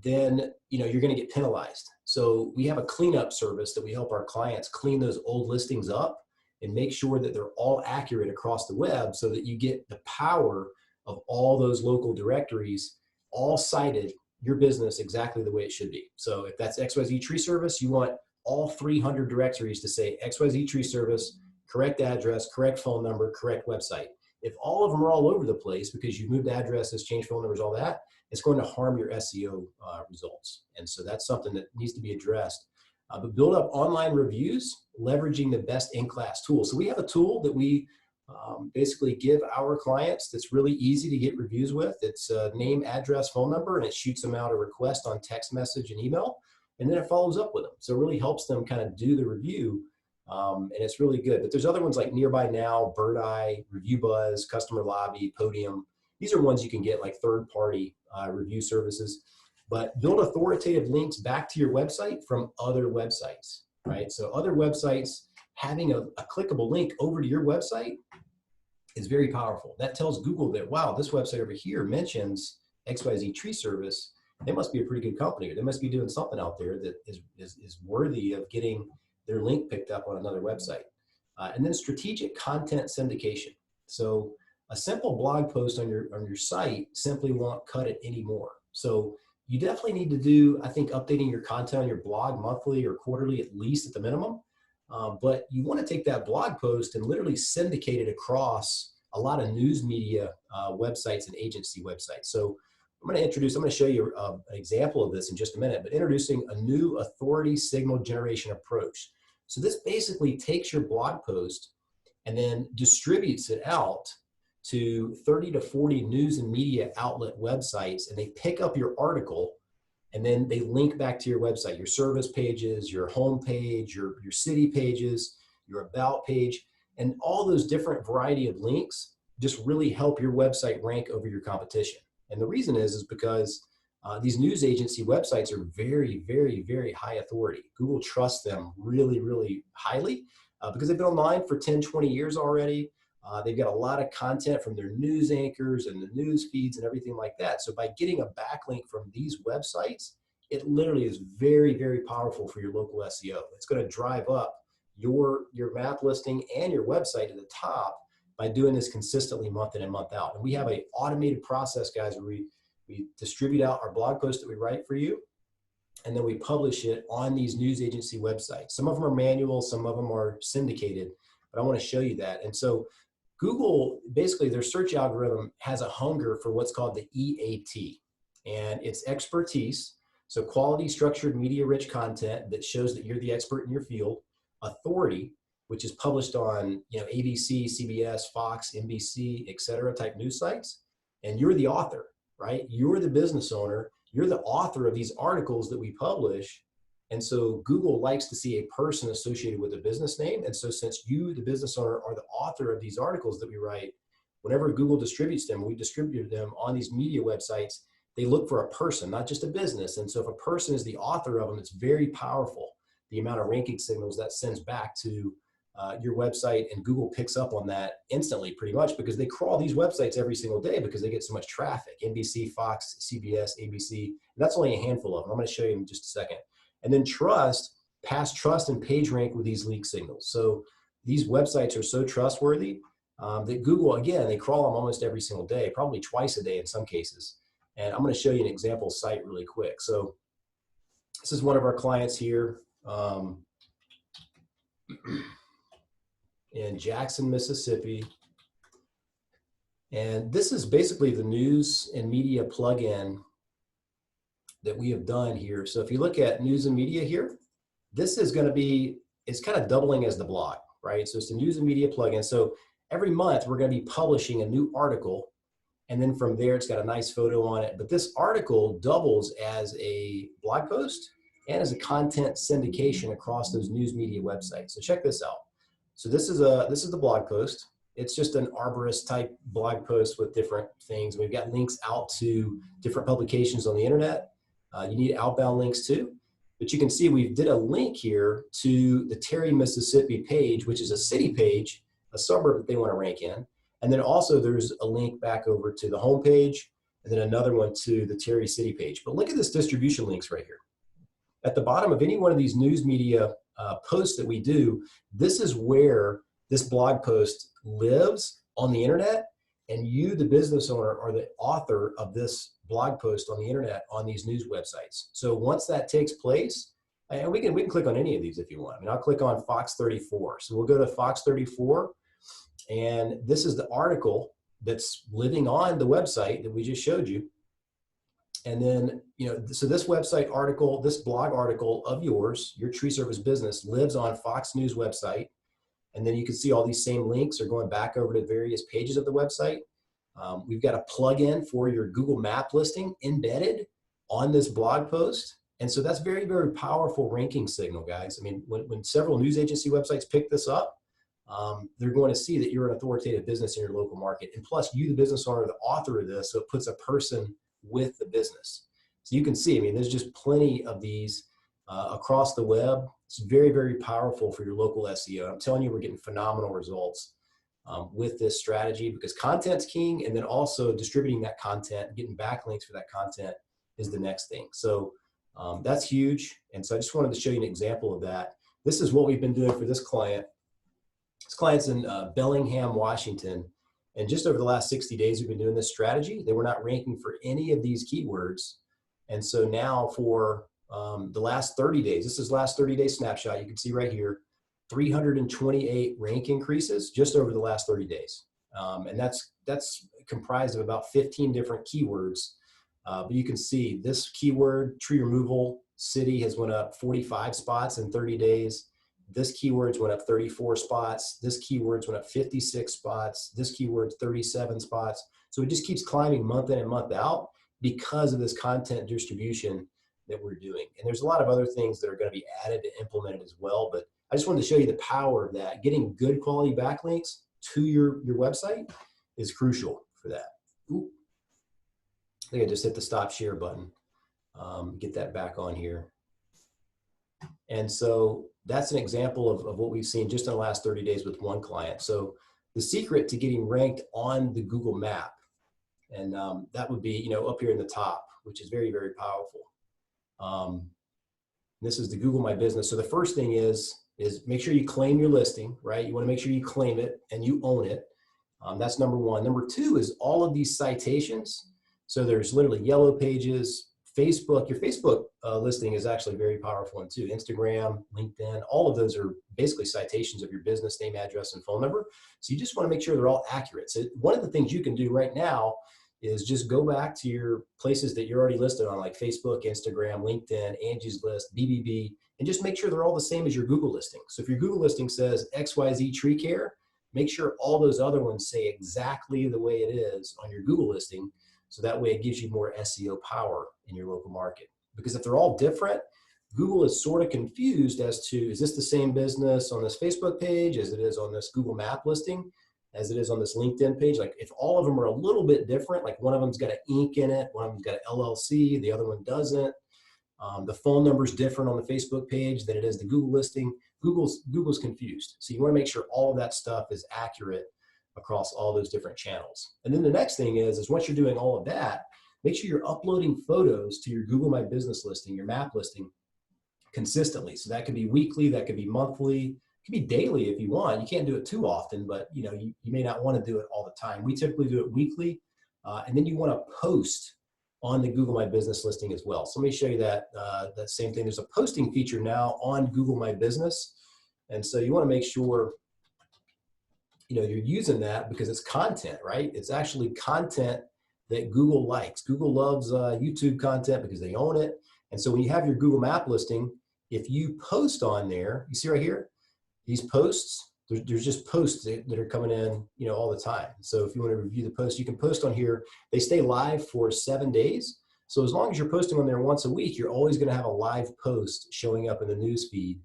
then you're going to get penalized. So we have a cleanup service that we help our clients clean those old listings up and make sure that they're all accurate across the web so that you get the power of all those local directories all cited your business exactly the way it should be. So if that's XYZ Tree Service, you want all 300 directories to say XYZ Tree Service, correct address, correct phone number, correct website. If all of them are all over the place because you moved addresses, changed phone numbers, all that, it's going to harm your SEO results. And so that's something that needs to be addressed. But build up online reviews, leveraging the best in-class tools. So we have a tool that we basically give our clients that's really easy to get reviews with. It's name, address, phone number, and it shoots them out a request on text message and email, and then it follows up with them. So it really helps them kind of do the review. And it's really good. But there's other ones like Nearby Now, Bird Eye, Review Buzz, Customer Lobby, Podium. These are ones you can get like third-party review services. But build authoritative links back to your website from other websites, right? So other websites having a clickable link over to your website is very powerful. That tells Google that, wow, this website over here mentions XYZ Tree Service. They must be a pretty good company, or they must be doing something out there that is worthy of getting their link picked up on another website. And then strategic content syndication. So a simple blog post on your site simply won't cut it anymore. So you definitely need to do, I think, updating your content on your blog monthly or quarterly, at least at the minimum. But you want to take that blog post and literally syndicate it across a lot of news media websites and agency websites. So I'm going to show you an example of this in just a minute, but introducing a new authority signal generation approach. So this basically takes your blog post and then distributes it out to 30 to 40 news and media outlet websites, and they pick up your article and then they link back to your website, your service pages, your home page, your city pages, your about page, and all those different variety of links just really help your website rank over your competition. And the reason is because these news agency websites are very, very, very high authority. Google trusts them really, really highly because they've been online for 10, 20 years already. They've got a lot of content from their news anchors and the news feeds and everything like that. So by getting a backlink from these websites, it literally is very, very powerful for your local SEO. It's going to drive up your map listing and your website to the top by doing this consistently month in and month out. And we have an automated process, guys, where we distribute out our blog posts that we write for you, and then we publish it on these news agency websites. Some of them are manual, some of them are syndicated, but I want to show you that. And so Google, basically their search algorithm has a hunger for what's called the EAT, and it's expertise. So quality, structured, media-rich content that shows that you're the expert in your field. Authority, which is published on ABC, CBS, Fox, NBC, etc. type news sites. And you're the author, right? You're the business owner. You're the author of these articles that we publish. And so Google likes to see a person associated with a business name. And so since you, the business owner, are the author of these articles that we write, whenever Google distributes them, we distribute them on these media websites, they look for a person, not just a business. And so if a person is the author of them, it's very powerful, the amount of ranking signals that sends back to your website, and Google picks up on that instantly pretty much because they crawl these websites every single day because they get so much traffic. NBC, Fox, CBS, ABC, and that's only a handful of them. I'm going to show you in just a second. And then trust, past trust and page rank with these leak signals. So these websites are so trustworthy that Google, again, they crawl them almost every single day, probably twice a day in some cases. And I'm going to show you an example site really quick. So this is one of our clients here in Jackson, Mississippi. And this is basically the news and media plugin that we have done here. So if you look at news and media here, this is going to be, it's kind of doubling as the blog, right? So it's the news and media plugin. So every month we're going to be publishing a new article. And then from there, it's got a nice photo on it. But this article doubles as a blog post and as a content syndication across those news media websites. So check this out. So this is the blog post. It's just an arborist type blog post with different things. We've got links out to different publications on the internet. You need outbound links too. But you can see we did a link here to the Terry, Mississippi page, which is a city page, a suburb that they want to rank in. And then also there's a link back over to the home page, and then another one to the Terry City page. But look at this distribution links right here. At the bottom of any one of these news media posts that we do, this is where this blog post lives on the internet, and you, the business owner, are the author of this blog post on the internet on these news websites. So once that takes place, and we can click on any of these if you want. I mean, I'll click on Fox 34. So we'll go to Fox 34, and this is the article that's living on the website that we just showed you. And then, so this website article, this blog article of yours, your tree service business, lives on Fox News website. And then you can see all these same links are going back over to various pages of the website. We've got a plugin for your Google Map listing embedded on this blog post. And so that's very, very powerful ranking signal, guys. I mean, when several news agency websites pick this up, they're going to see that you're an authoritative business in your local market. And plus, you, the business owner, are the author of this, so it puts a person with the business. So you can see, I mean, there's just plenty of these across the web. It's very, very powerful for your local SEO. I'm telling you, we're getting phenomenal results with this strategy because content's king, and then also distributing that content, getting backlinks for that content is the next thing. So that's huge. And so I just wanted to show you an example of that. This is what we've been doing for this client. This client's in Bellingham, Washington. And just over the last 60 days, we've been doing this strategy. They were not ranking for any of these keywords. And so now for the last 30 days, this is last 30-day snapshot. You can see right here, 328 rank increases just over the last 30 days. And that's comprised of about 15 different keywords. But you can see this keyword, tree removal, city, has went up 45 spots in 30 days. This keyword's went up 34 spots. This keyword's went up 56 spots. This keyword's 37 spots. So it just keeps climbing month in and month out because of this content distribution that we're doing. And there's a lot of other things that are going to be added and implemented as well. But I just wanted to show you the power of that. Getting good quality backlinks to your website is crucial for that. Ooh. I think I just hit the stop share button. Get that back on here. And so that's an example of what we've seen just in the last 30 days with one client. So the secret to getting ranked on the Google map, and that would be, up here in the top, which is very, very powerful. This is the Google My Business. So the first thing is make sure you claim your listing, right? You want to make sure you claim it and you own it. That's number one. Number two is all of these citations. So there's literally yellow pages, Facebook. Your Facebook listing is actually very powerful one too. Instagram, LinkedIn, all of those are basically citations of your business name, address, and phone number. So you just want to make sure they're all accurate. So one of the things you can do right now is just go back to your places that you're already listed on, like Facebook, Instagram, LinkedIn, Angie's List, BBB, and just make sure they're all the same as your Google listing. So if your Google listing says XYZ Tree Care, make sure all those other ones say exactly the way it is on your Google listing. So that way it gives you more SEO power in your local market. Because if they're all different, Google is sort of confused as to, is this the same business on this Facebook page as it is on this Google Map listing, as it is on this LinkedIn page? Like if all of them are a little bit different, like one of them's got an Inc. in it, one of them's got an LLC, the other one doesn't. The phone number is different on the Facebook page than it is the Google listing. Google's confused. So you want to make sure all of that stuff is accurate across all those different channels. And then the next thing is once you're doing all of that, make sure you're uploading photos to your Google My Business listing, your map listing, consistently. So that could be weekly, that could be monthly, it could be daily if you want. You can't do it too often, but you may not want to do it all the time. We typically do it weekly, and then you want to post on the Google My Business listing as well. So let me show you that that same thing. There's a posting feature now on Google My Business, and so you want to make sure you're using that because it's content, right? It's actually content that Google likes. Google loves YouTube content because they own it. And so when you have your Google Map listing, if you post on there, you see right here, these posts, there's just posts that are coming in, all the time. So if you want to review the post, you can post on here. They stay live for 7 days. So as long as you're posting on there once a week, you're always going to have a live post showing up in the news feed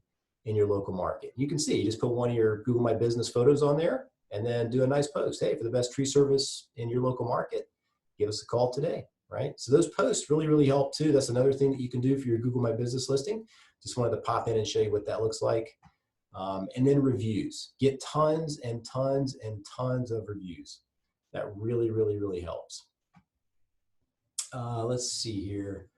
in your local market. You can see, you just put one of your Google My Business photos on there and then do a nice post. Hey, for the best tree service in your local market, give us a call today, right? So those posts really, really help too. That's another thing that you can do for your Google My Business listing. Just wanted to pop in and show you what that looks like. And then reviews. Get tons and tons and tons of reviews. That really, really, really helps. Let's see here.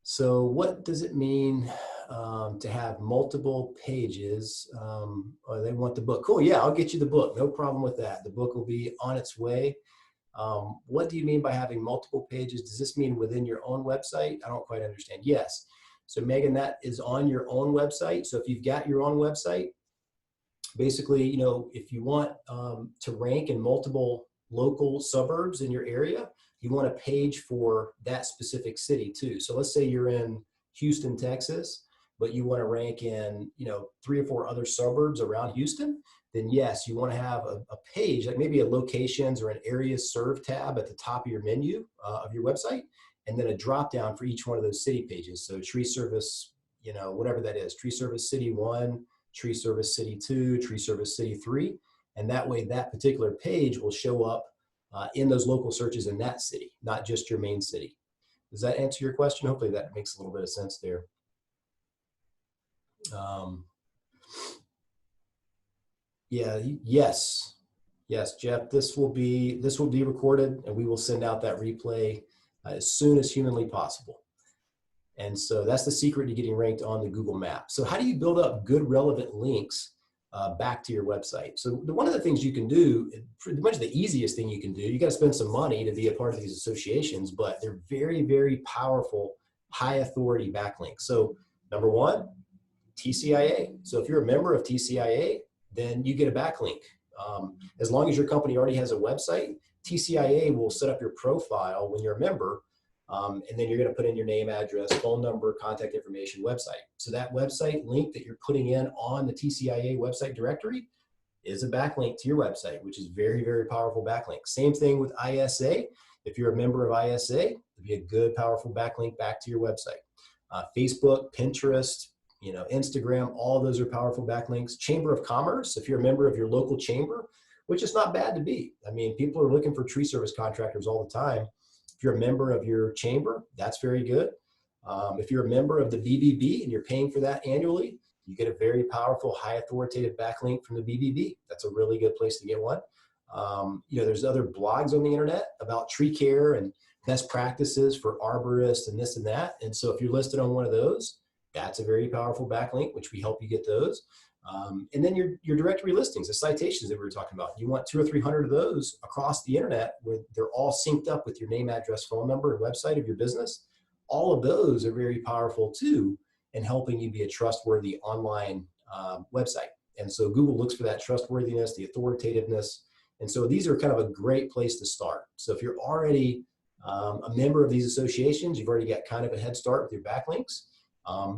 So what does it mean to have multiple pages? Or they want the book. Cool, yeah, I'll get you the book. No problem with that. The book will be on its way. What do you mean by having multiple pages? Does this mean within your own website? I don't quite understand. Yes. So Megan, that is on your own website. So if you've got your own website, basically, if you want to rank in multiple local suburbs in your area, you want a page for that specific city too. So let's say you're in Houston, Texas, but you want to rank in, 3 or 4 other suburbs around Houston, then yes, you want to have a page, like maybe a locations or an areas served tab at the top of your menu of your website, and then a drop down for each one of those city pages. So tree service, whatever that is, tree service city 1, tree service city 2, tree service city 3. And that way that particular page will show up in those local searches in that city, not just your main city. Does that answer your question? Hopefully that makes a little bit of sense there. Yeah, yes, Jeff, this will be recorded and we will send out that replay as soon as humanly possible. And so that's the secret to getting ranked on the Google Map. So how do you build up good relevant links back to your website? So one of the things you can do, pretty much the easiest thing you can do, you got to spend some money to be a part of these associations, but they're very, very powerful, high authority backlinks. So number one, TCIA. So if you're a member of TCIA, then you get a backlink. As long as your company already has a website, TCIA will set up your profile when you're a member, and then you're going to put in your name, address, phone number, contact information, website. So that website link that you're putting in on the TCIA website directory is a backlink to your website, which is very, very powerful backlink. Same thing with ISA. If you're a member of ISA, it'd be a good, powerful backlink back to your website. Facebook, Pinterest, Instagram, all those are powerful backlinks. Chamber of Commerce, if you're a member of your local chamber, which is not bad to be. I mean, people are looking for tree service contractors all the time. If you're a member of your chamber, that's very good. If you're a member of the BBB and you're paying for that annually, you get a very powerful, high authoritative backlink from the BBB. That's a really good place to get one. There's other blogs on the internet about tree care and best practices for arborists and this and that. And so if you're listed on one of those, that's a very powerful backlink, which we help you get those. And then your directory listings, the citations that we were talking about, you want 200 or 300 of those across the internet where they're all synced up with your name, address, phone number, and website of your business. All of those are very powerful too in helping you be a trustworthy online website. And so Google looks for that trustworthiness, the authoritativeness. And so these are kind of a great place to start. So if you're already a member of these associations, you've already got kind of a head start with your backlinks.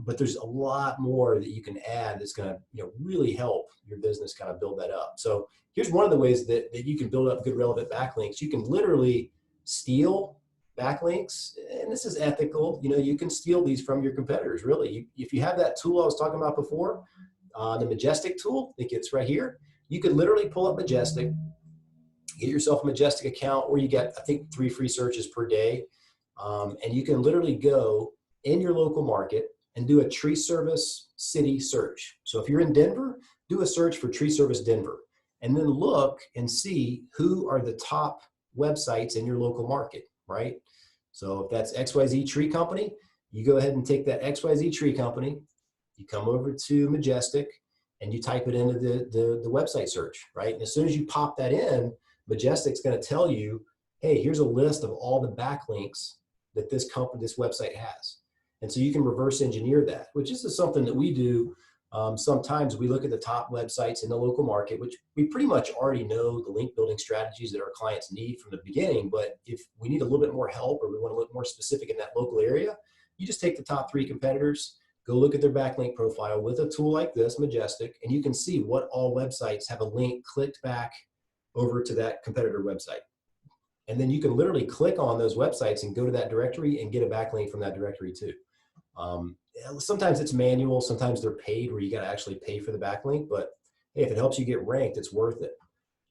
But there's a lot more that you can add that's going to really help your business kind of build that up. So here's one of the ways that you can build up good relevant backlinks. You can literally steal backlinks, and this is ethical. You can steal these from your competitors, really. If you have that tool I was talking about before, the Majestic tool, I think it's right here. You could literally pull up Majestic, get yourself a Majestic account where you get, I think, 3 free searches per day. And you can literally go in your local market and do a tree service city search. So if you're in Denver, do a search for tree service Denver, and then look and see who are the top websites in your local market, right? So if that's XYZ Tree Company, you go ahead and take that XYZ Tree Company, you come over to Majestic, and you type it into the website search, right? And as soon as you pop that in, Majestic's going to tell you, hey, here's a list of all the backlinks that this website has. And so you can reverse engineer that, which is something that we do. Sometimes we look at the top websites in the local market, which we pretty much already know the link building strategies that our clients need from the beginning. But if we need a little bit more help, or we want to look more specific in that local area, you just take the top 3 competitors, go look at their backlink profile with a tool like this, Majestic, and you can see what all websites have a link clicked back over to that competitor website. And then you can literally click on those websites and go to that directory and get a backlink from that directory too. Sometimes it's manual, sometimes they're paid where you got to actually pay for the backlink, but hey, if it helps you get ranked, it's worth it.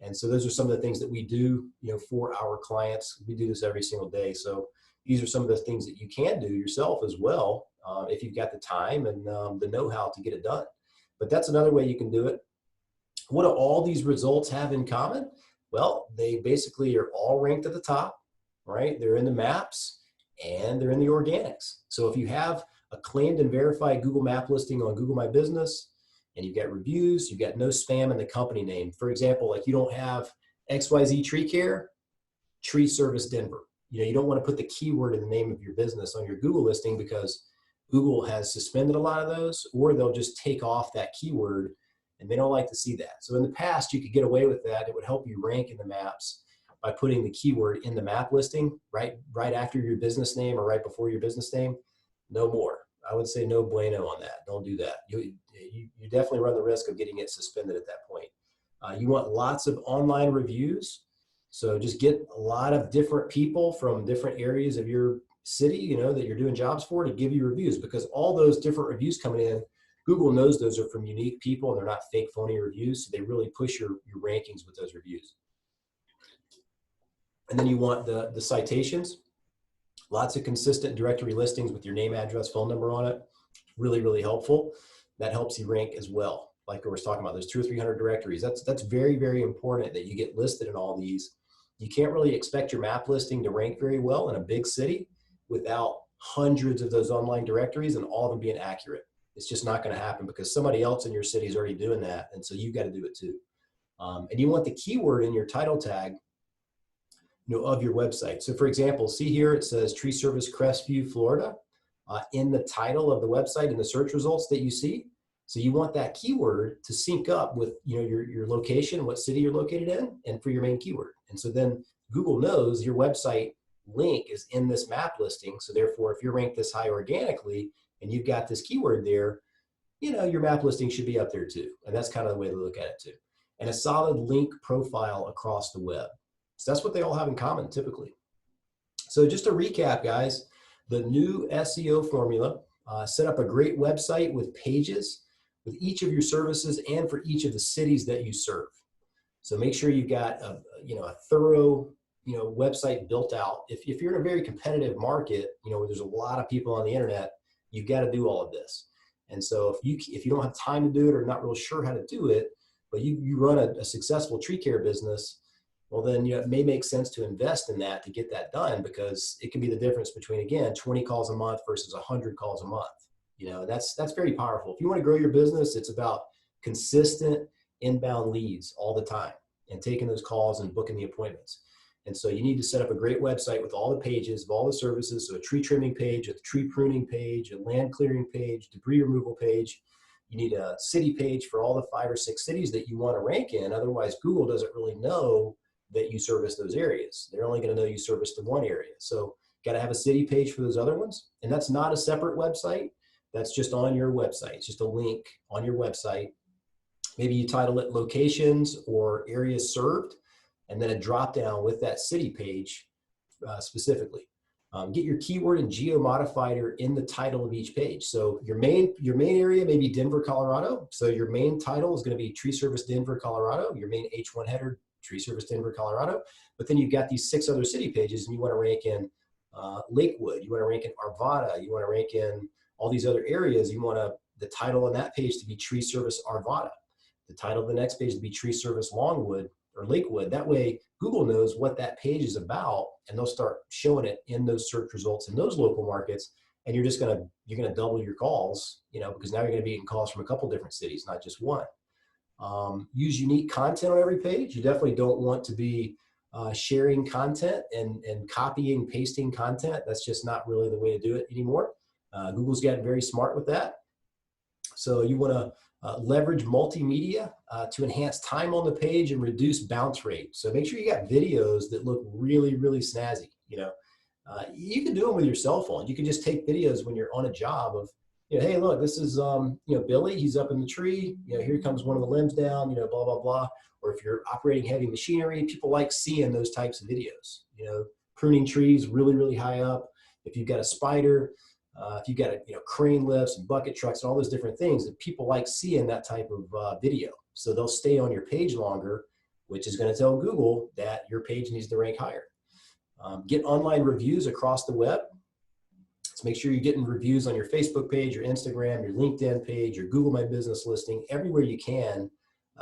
And so those are some of the things that we do, for our clients. We do this every single day. So these are some of the things that you can do yourself as well, if you've got the time and the know-how to get it done. But that's another way you can do it. What do all these results have in common? Well, they basically are all ranked at the top, right? They're in the maps and they're in the organics. So if you have a claimed and verified Google map listing on Google My Business, and you've got reviews, you've got no spam in the company name. For example, like you don't have XYZ Tree Care, Tree Service Denver. You don't want to put the keyword in the name of your business on your Google listing because Google has suspended a lot of those, or they'll just take off that keyword, and they don't like to see that. So in the past, you could get away with that. It would help you rank in the maps by putting the keyword in the map listing right after your business name or right before your business name. No more. I would say no bueno on that. Don't do that. You definitely run the risk of getting it suspended at that point. You want lots of online reviews. So just get a lot of different people from different areas of your city, that you're doing jobs for, to give you reviews, because all those different reviews coming in, Google knows those are from unique people and they're not fake, phony reviews. So they really push your rankings with those reviews. And then you want the citations. Lots of consistent directory listings with your name, address, phone number on it. Really, really helpful. That helps you rank as well. Like I was talking about, there's 200 or 300 directories. That's very, very important that you get listed in all these. You can't really expect your map listing to rank very well in a big city without hundreds of those online directories and all of them being accurate. It's just not going to happen because somebody else in your city is already doing that. And so you've got to do it too. And you want the keyword in your title tag of your website. So for example, see here, it says Tree Service Crestview, Florida, in the title of the website in the search results that you see. So you want that keyword to sync up with your location, what city you're located in, and for your main keyword. And so then Google knows your website link is in this map listing. So therefore, if you're ranked this high organically and you've got this keyword there, your map listing should be up there too. And that's kind of the way to look at it too. And a solid link profile across the web. So that's what they all have in common typically. So just to recap, guys, the new SEO formula, set up a great website with pages with each of your services and for each of the cities that you serve. So make sure you've got a thorough website built out. If you're in a very competitive market, where there's a lot of people on the internet, you've got to do all of this. And so if you don't have time to do it or not real sure how to do it, but you run a successful tree care business, well, then it may make sense to invest in that to get that done, because it can be the difference between, again, 20 calls a month versus 100 calls a month. That's very powerful. If you want to grow your business, it's about consistent inbound leads all the time and taking those calls and booking the appointments. And so you need to set up a great website with all the pages of all the services. So a tree trimming page, a tree pruning page, a land clearing page, debris removal page. You need a city page for all the 5 or 6 cities that you want to rank in. Otherwise, Google doesn't really know that you service those areas. They're only going to know you service the one area. So got to have a city page for those other ones. And that's not a separate website. That's just on your website. It's just a link on your website. Maybe you title it locations or areas served, and then a drop down with that city page specifically. Get your keyword and geo modifier in the title of each page. So your main area may be Denver, Colorado. So your main title is going to be Tree Service Denver, Colorado. Your main H1 header, Tree Service Denver, Colorado. But then you've got these 6 other city pages, and you want to rank in Lakewood. You want to rank in Arvada. You want to rank in all these other areas. You want the title on that page to be Tree Service Arvada. The title of the next page to be Tree Service Longwood or Lakewood. That way Google knows what that page is about, and they'll start showing it in those search results in those local markets. And you're going to double your calls, because now you're going to be getting calls from a couple different cities, not just one. Use unique content on every page. You definitely don't want to be sharing content and copying, pasting content. That's just not really the way to do it anymore. Google's gotten very smart with that. So you want to leverage multimedia to enhance time on the page and reduce bounce rate. So make sure you got videos that look really, really snazzy. You can do them with your cell phone. You can just take videos when you're on a job of, hey, look, this is, Billy, he's up in the tree. Here comes one of the limbs down, blah, blah, blah. Or if you're operating heavy machinery, people like seeing those types of videos, pruning trees really, really high up. If you've got a spider, if you've got crane lifts and bucket trucks and all those different things, that people like seeing that type of video. So they'll stay on your page longer, which is going to tell Google that your page needs to rank higher. Get online reviews across the web. So make sure you're getting reviews on your Facebook page, your Instagram, your LinkedIn page, your Google My Business listing, everywhere you can.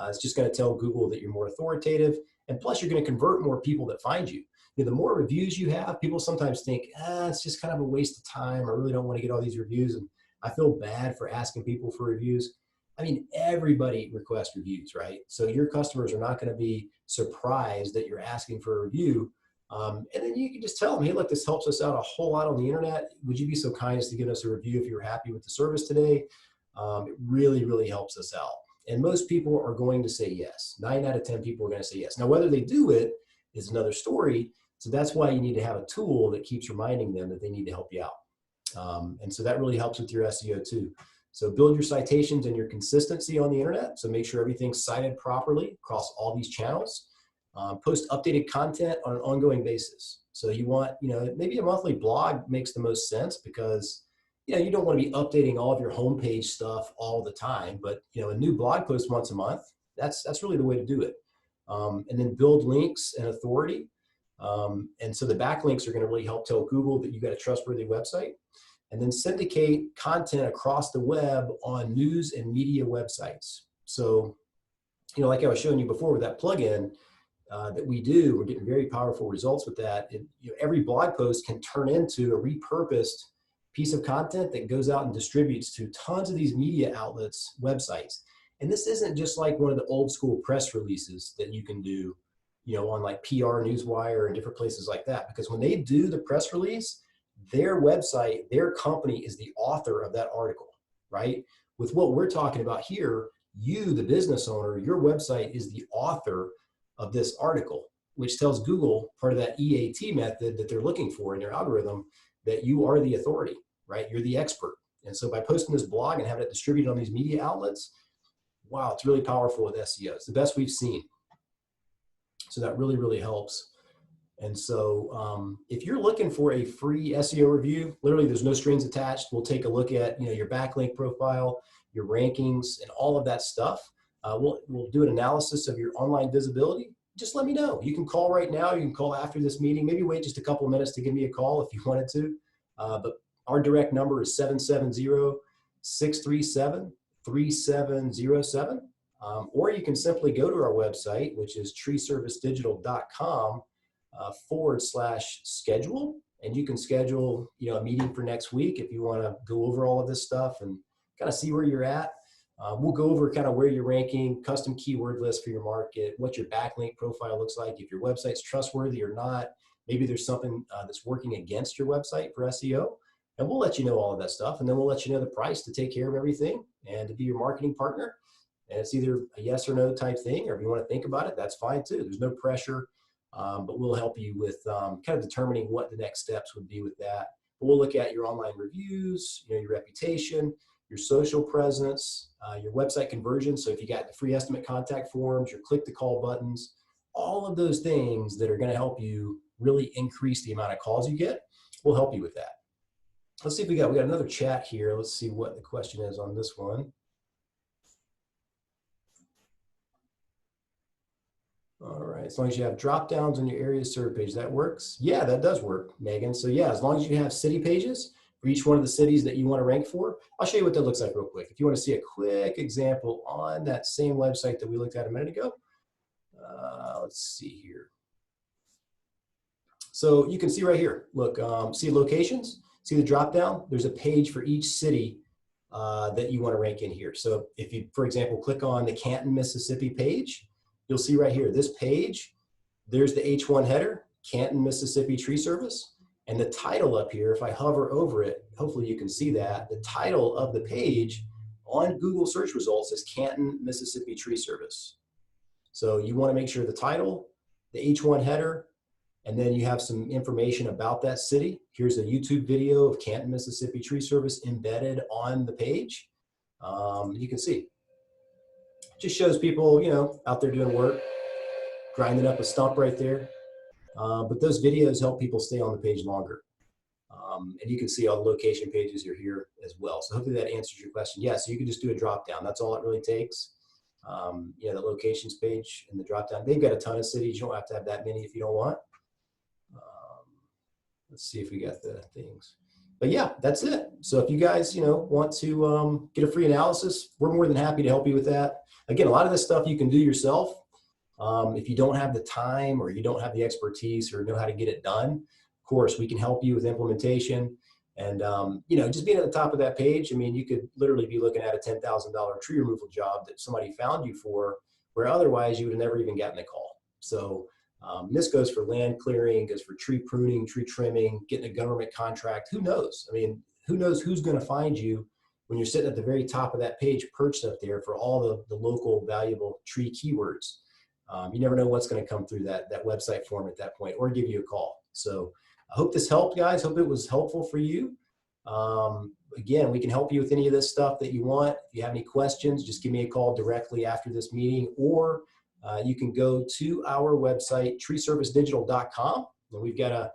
It's just going to tell Google that you're more authoritative. And plus, you're going to convert more people that find you. The more reviews you have, people sometimes think, it's just kind of a waste of time. I really don't want to get all these reviews. And I feel bad for asking people for reviews. I mean, everybody requests reviews, right? So your customers are not going to be surprised that you're asking for a review. And then you can just tell them, hey, look, this helps us out a whole lot on the internet. Would you be so kind as to give us a review if you were happy with the service today? It really, really helps us out. And most people are going to say yes. 9 out of 10 people are going to say yes. Now, whether they do it is another story. So that's why you need to have a tool that keeps reminding them that they need to help you out. And so that really helps with your SEO too. So build your citations and your consistency on the internet. So make sure everything's cited properly across all these channels. Post updated content on an ongoing basis. So you want, maybe a monthly blog makes the most sense, because, you don't want to be updating all of your homepage stuff all the time, but, a new blog post once a month, that's really the way to do it. And then build links and authority. And so the backlinks are going to really help tell Google that you've got a trustworthy website. And then syndicate content across the web on news and media websites. So, like I was showing you before with that plugin that we do, we're getting very powerful results with that. Every blog post can turn into a repurposed piece of content that goes out and distributes to tons of these media outlets, websites. And this isn't just like one of the old school press releases that you can do, on like PR Newswire and different places like that. Because when they do the press release, their website, their company is the author of that article, right? With what we're talking about here, you, the business owner, your website is the author of this article, which tells Google, part of that EAT method that they're looking for in their algorithm, that you are the authority, right? You're the expert. And so by posting this blog and having it distributed on these media outlets, wow, it's really powerful with SEO. It's the best we've seen. So that really, really helps. And so if you're looking for a free SEO review, literally there's no strings attached. We'll take a look at your backlink profile, your rankings, and all of that stuff. We'll do an analysis of your online visibility. Just let me know. You can call right now. You can call after this meeting. Maybe wait just a couple of minutes to give me a call if you wanted to. But our direct number is 770-637-3707. Or you can simply go to our website, which is treeservicedigital.com /schedule. And you can schedule, a meeting for next week if you want to go over all of this stuff and kind of see where you're at. We'll go over kind of where you're ranking, custom keyword list for your market, what your backlink profile looks like, if your website's trustworthy or not. Maybe there's something that's working against your website for SEO. And we'll let you know all of that stuff. And then we'll let you know the price to take care of everything and to be your marketing partner. And it's either a yes or no type thing, or if you want to think about it, that's fine too. There's no pressure. But we'll help you with kind of determining what the next steps would be with that. But we'll look at your online reviews, your reputation, your social presence, your website conversion. So if you got the free estimate contact forms, your click to call buttons, all of those things that are going to help you really increase the amount of calls you get, we'll help you with that. Let's see if we got another chat here. Let's see what the question is on this one. All right, as long as you have drop downs on your area served page, that works? Yeah, that does work, Megan. So yeah, as long as you have city pages for each one of the cities that you want to rank for, I'll show you what that looks like real quick. If you want to see a quick example on that same website that we looked at a minute ago, let's see here. So you can see right here, look, see locations, see the drop down? There's a page for each city that you want to rank in here. So if you, for example, click on the Canton, Mississippi page, you'll see right here, this page, there's the H1 header, Canton, Mississippi Tree Service. And the title up here, if I hover over it, hopefully you can see that, the title of the page on Google search results is Canton, Mississippi Tree Service. So you want to make sure the title, the H1 header, and then you have some information about that city. Here's a YouTube video of Canton, Mississippi Tree Service embedded on the page. You can see. Just shows people, out there doing work, grinding up a stump right there. But those videos help people stay on the page longer. And you can see all the location pages are here as well. So hopefully that answers your question. Yeah, so you can just do a drop down. That's all it really takes. The locations page and the drop down. They've got a ton of cities. You don't have to have that many if you don't want. Let's see if we got the things. But yeah, that's it. So if you guys, want to get a free analysis, we're more than happy to help you with that. Again, a lot of this stuff you can do yourself. If you don't have the time or you don't have the expertise or know how to get it done, of course, we can help you with implementation. And, just being at the top of that page, you could literally be looking at a $10,000 tree removal job that somebody found you for, where otherwise you would have never even gotten the call. So this goes for land clearing, goes for tree pruning, tree trimming, getting a government contract. Who knows? Who knows who's going to find you when you're sitting at the very top of that page, perched up there for all the local valuable tree keywords. You never know what's going to come through that website form at that point or give you a call. So I hope this helped, guys. Hope it was helpful for you. Again, we can help you with any of this stuff that you want. If you have any questions, just give me a call directly after this meeting, or you can go to our website, treeservicedigital.com. And we've got a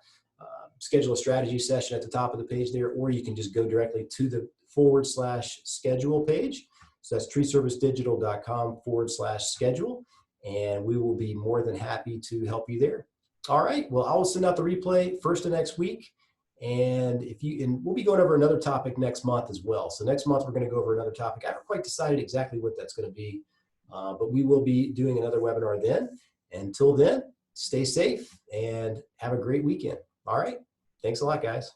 schedule a strategy session at the top of the page there, or you can just go directly to the /schedule page. So that's treeservicedigital.com /schedule. And we will be more than happy to help you there. All right. Well, I will send out the replay first of next week. And we'll be going over another topic next month as well. So next month, we're going to go over another topic. I haven't quite decided exactly what that's going to be, but we will be doing another webinar then. Until then, stay safe and have a great weekend. All right. Thanks a lot, guys.